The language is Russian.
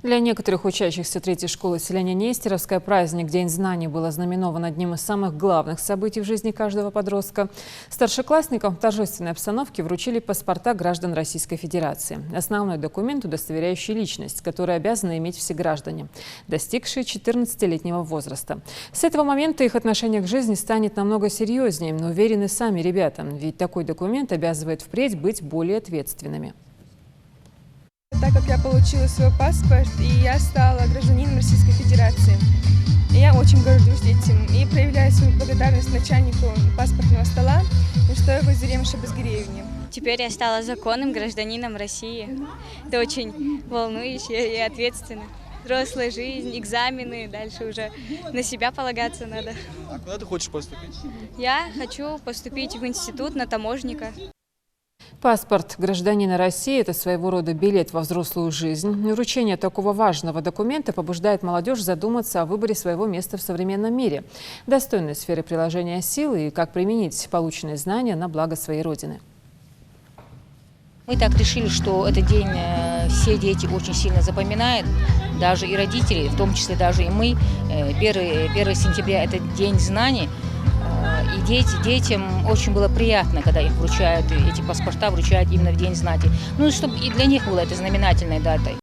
Для некоторых учащихся третьей школы селения Нестеровская праздник День знаний был ознаменован одним из самых главных событий в жизни каждого подростка. Старшеклассникам в торжественной обстановке вручили паспорта граждан Российской Федерации. Основной документ, удостоверяющий личность, который обязаны иметь все граждане, достигшие 14-летнего возраста. С этого момента их отношение к жизни станет намного серьезнее, но уверены сами ребята, ведь такой документ обязывает впредь быть более ответственными. Так как я получила свой паспорт, и я стала гражданином Российской Федерации. И я очень горжусь этим и проявляю свою благодарность начальнику паспортного стола Миштоевой Зареме Шабазгиреевне. Теперь я стала законным гражданином России. Это очень волнующе и ответственно. Взрослая жизнь, экзамены, дальше уже на себя полагаться надо. А куда ты хочешь поступить? Я хочу поступить в институт на таможника. Паспорт гражданина России – это своего рода билет во взрослую жизнь. Вручение такого важного документа побуждает молодежь задуматься о выборе своего места в современном мире, достойной сферы приложения сил и как применить полученные знания на благо своей Родины. Мы так решили, что этот день все дети очень сильно запоминают, даже и родители, в том числе даже и мы. 1 сентября – это день знаний. И детям очень было приятно, когда их вручают, эти паспорта вручают именно в День знаний. Ну и чтобы и для них было это знаменательной датой.